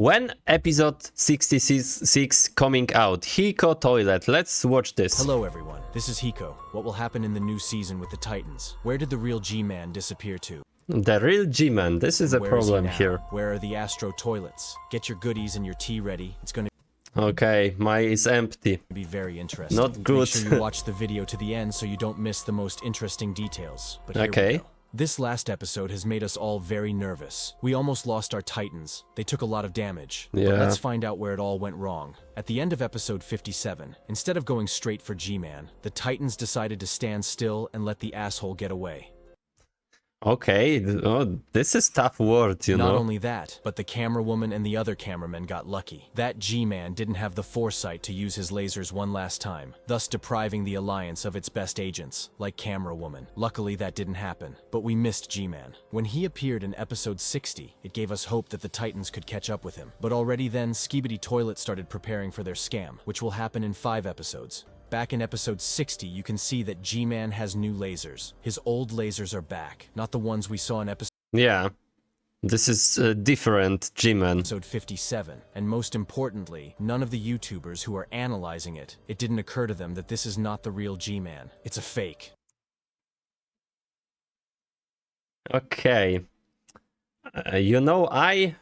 When episode 66 coming out? HikoToilet. Let's watch this. Hello everyone, this is Hiko. What will happen in the new season with the Titans? Where did the real Gman disappear to? The real Gman. This is a Where is he problem now? here. Where are the Astro toilets? Get your goodies and your tea ready. It's going to Okay, mine is empty. be very interesting. Not good. Make sure you watch the video to the end so you don't miss the most interesting details. But here Okay. we go. This last episode has made us all very nervous. We almost lost our Titans. They took a lot of damage. Yeah. But let's find out where it all went wrong. At the end of episode 57, instead of going straight for G-Man, the Titans decided to stand still and let the asshole get away. Okay, oh, this is tough word, you Not know. only that, but the camera woman and the other cameramen got lucky. That G-Man didn't have the foresight to use his lasers one last time, thus depriving the Alliance of its best agents, like camera woman. Luckily that didn't happen, but we missed G-Man. When he appeared in episode 60, it gave us hope that the Titans could catch up with him. But already then, Skibidi Toilet started preparing for their scam, which will happen in 5 episodes. Back in episode 60, you can see that G-Man has new lasers. His old lasers are back, not the ones we saw in episode Yeah, this is different Gman. 57. And most importantly, none of the YouTubers who are analyzing it, it didn't occur to them that this is not the real G-Man. It's a fake. Okay, you know, I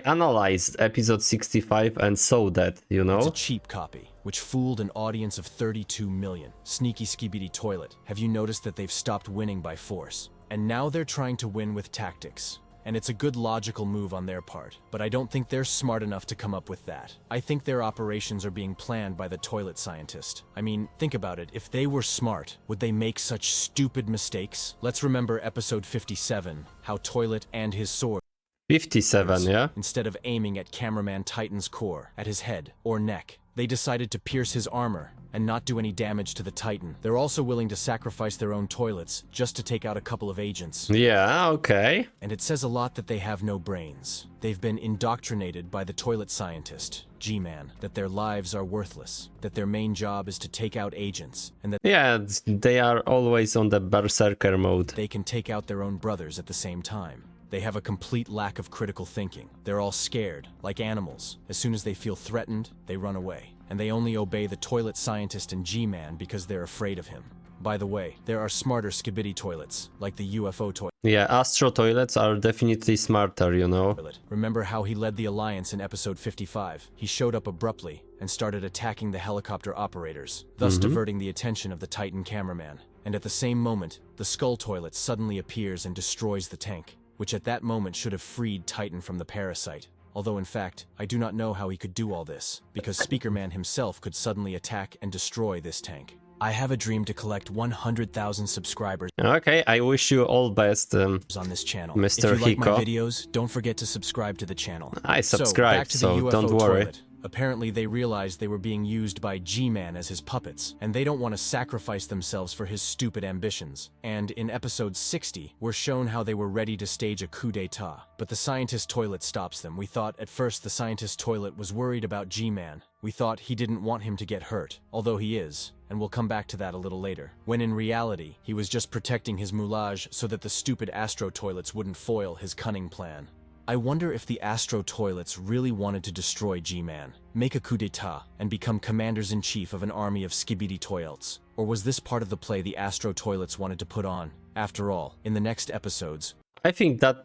analyzed episode 65 and saw that, you It's a know. cheap copy, which fooled an audience of 32 million. Sneaky Skibidi Toilet. Have you noticed that they've stopped winning by force? And now they're trying to win with tactics. And it's a good logical move on their part, but I don't think they're smart enough to come up with that. I think their operations are being planned by the toilet scientist. I mean, think about it. If they were smart, would they make such stupid mistakes? Let's remember episode 57, how Toilet and his sword 57, yeah? instead of aiming at cameraman Titan's core, at his head or neck. They decided to pierce his armor and not do any damage to the Titan. They're also willing to sacrifice their own toilets just to take out a couple of agents. Yeah, okay. And it says a lot that they have no brains. They've been indoctrinated by the toilet scientist, G-Man, that their lives are worthless, that their main job is to take out agents, and that Yeah, they are always on the berserker mode. they can take out their own brothers at the same time. They have a complete lack of critical thinking. They're all scared, like animals. As soon as they feel threatened, they run away. And they only obey the toilet scientist and G-Man because they're afraid of him. By the way, there are smarter Skibidi toilets, like the UFO Yeah, Astro toilets are definitely smarter, you know. toilet. Remember how he led the Alliance in episode 55? He showed up abruptly and started attacking the helicopter operators, thus diverting the attention of the Titan cameraman. And at the same moment, the Skull Toilet suddenly appears and destroys the tank, which at that moment should have freed Titan from the parasite. Although in fact, I do not know how he could do all this, because Speakerman himself could suddenly attack and destroy this tank. I have a dream to collect 100,000 subscribers Okay, I wish you all best. on this channel. Mr. If you like my Hiko. videos, don't forget to subscribe to the channel. I So, subscribed, back to the so UFO don't worry. toilet. Apparently they realized they were being used by G-Man as his puppets, and they don't want to sacrifice themselves for his stupid ambitions. And in episode 60, we're shown how they were ready to stage a coup d'etat. But the scientist toilet stops them. We thought at first the scientist toilet was worried about G-Man. We thought he didn't want him to get hurt, although he is, and we'll come back to that a little later. When in reality, he was just protecting his moulage so that the stupid Astro toilets wouldn't foil his cunning plan. I wonder if the Astro toilets really wanted to destroy G-Man, make a coup d'etat, and become commanders-in-chief of an army of Skibidi toilets. Or was this part of the play the Astro toilets wanted to put on? After all, in the next episodes, I think that,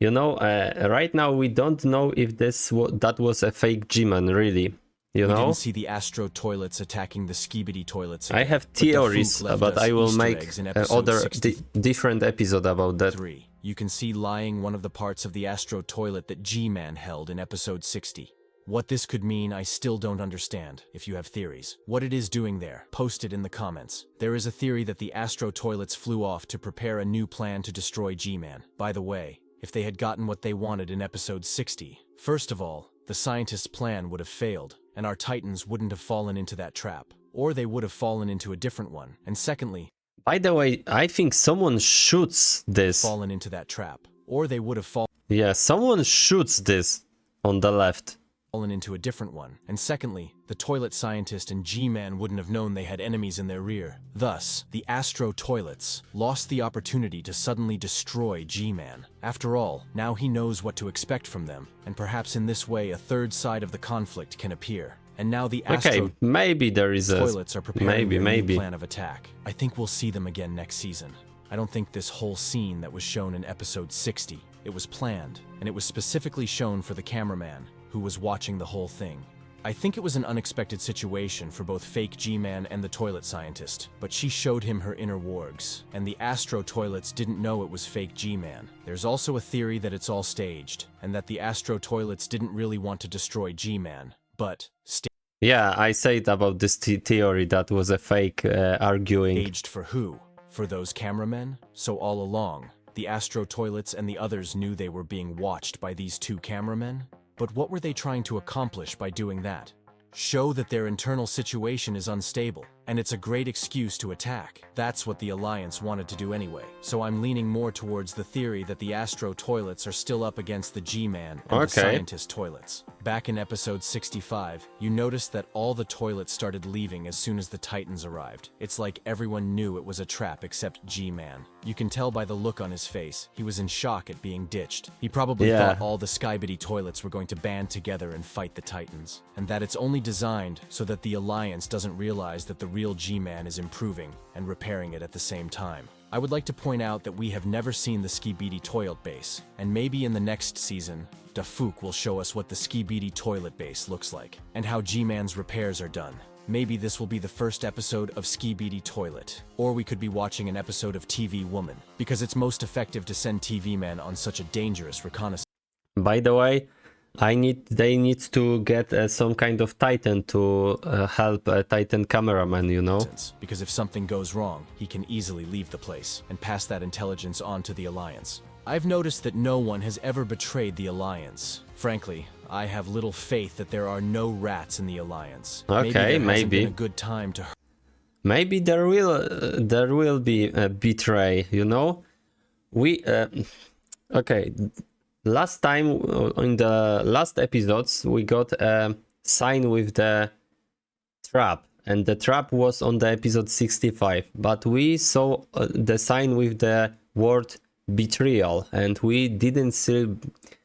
you know, right now we don't know if that was a fake G-Man, really. You we know? didn't see the Astro toilets attacking the Skibidi toilets I again, have but the theories, Fook left but us I will Easter make eggs in episode other 63. different episode about that. You can see lying one of the parts of the Astro toilet that G-Man held in episode 60. What this could mean, I still don't understand. If you have theories, what it is doing there, post it in the comments. There is a theory that the Astro toilets flew off to prepare a new plan to destroy G-Man. By the way, if they had gotten what they wanted in episode 60, first of all, the scientist's plan would have failed, and our Titans wouldn't have fallen into that trap. Or they would have fallen into a different one. And secondly, By the way, I think someone shoots this. fallen into that trap. Or they would have fallen Yeah, someone shoots this on the left. fallen into a different one. And secondly, the toilet scientist and Gman wouldn't have known they had enemies in their rear. Thus, the Astro toilets lost the opportunity to suddenly destroy Gman. After all, now he knows what to expect from them, and perhaps in this way a third side of the conflict can appear. And now the Astro maybe there is a toilets are preparing their new plan of attack. I think we'll see them again next season. I don't think this whole scene that was shown in episode 60, it was planned, and it was specifically shown for the cameraman, who was watching the whole thing. I think it was an unexpected situation for both fake Gman and the toilet scientist, but she showed him her inner wargs, and the Astro toilets didn't know it was fake Gman. There's also a theory that it's all staged, and that the Astro toilets didn't really want to destroy Gman, but yeah, I said about this theory that was a fake arguing. Staged for who? For those cameramen? So all along, the Astro toilets and the others knew they were being watched by these two cameramen? But what were they trying to accomplish by doing that? Show that their internal situation is unstable, and it's a great excuse to attack. That's what the Alliance wanted to do anyway. So I'm leaning more towards the theory that the Astro toilets are still up against the Gman and the scientist toilets. Back in episode 65, you noticed that all the toilets started leaving as soon as the Titans arrived. It's like everyone knew it was a trap except Gman. You can tell by the look on his face, he was in shock at being ditched. He probably thought all the Skibidi toilets were going to band together and fight the Titans, and that it's only designed so that the Alliance doesn't realize that the real Gman is improving and repairing it at the same time. I would like to point out that we have never seen the Skibidi Toilet base, and maybe in the next season, Dafuk will show us what the Skibidi Toilet base looks like, and how Gman's repairs are done. Maybe this will be the first episode of Skibidi Toilet, or we could be watching an episode of TV Woman, because it's most effective to send TV men on such a dangerous reconnaissance. By the way, they need to get some kind of Titan to help a Titan cameraman, you know? Because if something goes wrong, he can easily leave the place and pass that intelligence on to the Alliance. I've noticed that no one has ever betrayed the Alliance. Frankly, I have little faith that there are no rats in the Alliance. Okay, maybe. Been a good time to. Maybe there will be a betray, you know? Okay. Last time, in the last episodes, we got a sign with the trap, and the trap was on the episode 65, but we saw the sign with the word betrayal, and we didn't see.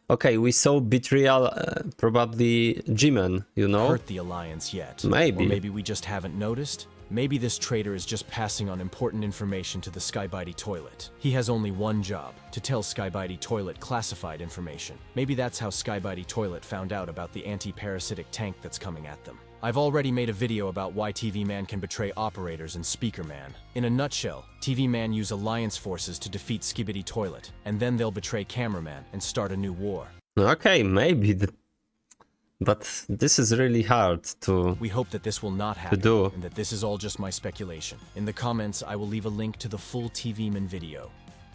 Okay, we saw betrayal, probably Gman, you know? Hurt the Alliance yet. Maybe. Or maybe we just haven't noticed. Maybe this traitor is just passing on important information to the Skibidi Toilet. He has only one job, to tell Skibidi Toilet classified information. Maybe that's how Skibidi Toilet found out about the anti-parasitic tank that's coming at them. I've already made a video about why TV Man can betray operators and Speaker Man. In a nutshell, TV Man use Alliance forces to defeat Skibidi Toilet, and then they'll betray Cameraman and start a new war. Okay, maybe. But this is really hard to. We hope that this will not happen, and that this is all just my speculation. In the comments, I will leave a link to the full TV Man video.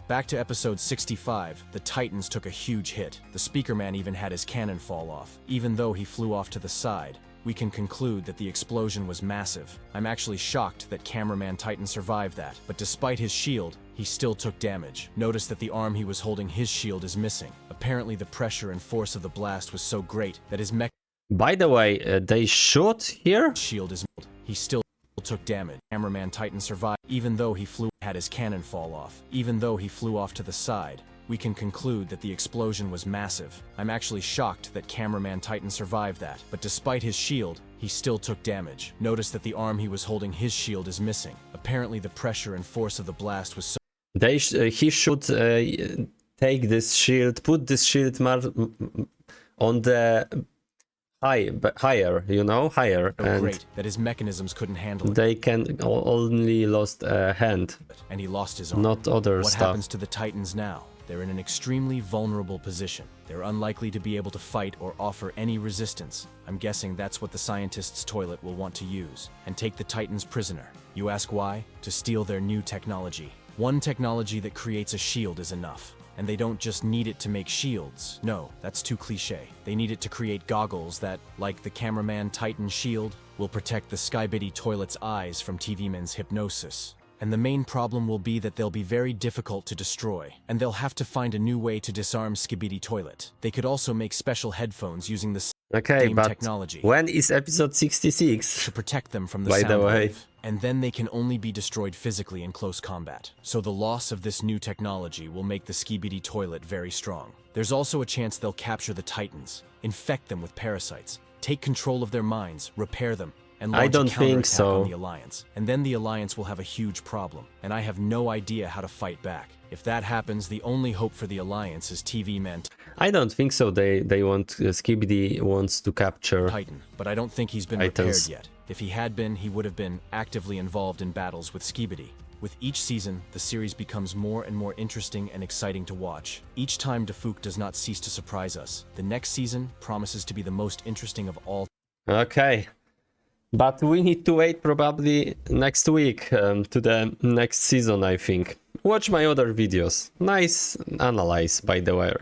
Back to episode 65, the Titans took a huge hit. The Speaker Man even had his cannon fall off. Even though he flew off to the side, we can conclude that the explosion was massive. I'm actually shocked that Cameraman Titan survived that, but despite his shield, he still took damage. Notice that the arm he was holding his shield is missing. Apparently the pressure and force of the blast was so great that his mech. By the way, they shot here? Shield is he still took damage. Cameraman Titan survived, even though he had his cannon fall off. Even though he flew off to the side, we can conclude that the explosion was massive. I'm actually shocked that Cameraman Titan survived that, but despite his shield, he still took damage. Notice that the arm he was holding his shield is missing. Apparently the pressure and force of the blast was so. He should take this shield, put this shield on the higher, you know, higher. So and great that his mechanisms couldn't handle it. They can only lost a hand. And he lost his arm. Not other what stuff. What happens to the Titans now? They're in an extremely vulnerable position. They're unlikely to be able to fight or offer any resistance. I'm guessing that's what the scientist's toilet will want to use, and take the Titans prisoner. You ask why? To steal their new technology. One technology that creates a shield is enough. And they don't just need it to make shields. No, that's too cliche. They need it to create goggles that, like the Cameraman Titan shield, will protect the Skibidi Toilet's eyes from TV Men's hypnosis. And the main problem will be that they'll be very difficult to destroy, and they'll have to find a new way to disarm Skibidi Toilet. They could also make special headphones using the Okay, game but technology when is episode 66? to protect them from the By the sound way. wave. And then they can only be destroyed physically in close combat. So the loss of this new technology will make the Skibidi Toilet very strong. There's also a chance they'll capture the Titans, infect them with parasites, take control of their minds, repair them, and I launch don't a think counterattack so. on the Alliance. And then the Alliance will have a huge problem, and I have no idea how to fight back. If that happens, the only hope for the Alliance is TV Man I don't think so. They want Skibidi wants to capture. Titan, but I don't think he's been Titans. repaired yet. If he had been, he would have been actively involved in battles with Skibidi. With each season, the series becomes more and more interesting and exciting to watch. Each time Defuk does not cease to surprise us. The next season promises to be the most interesting of all. Okay, but we need to wait probably next week to the next season. I think. Watch my other videos. Nice analyze, by the way.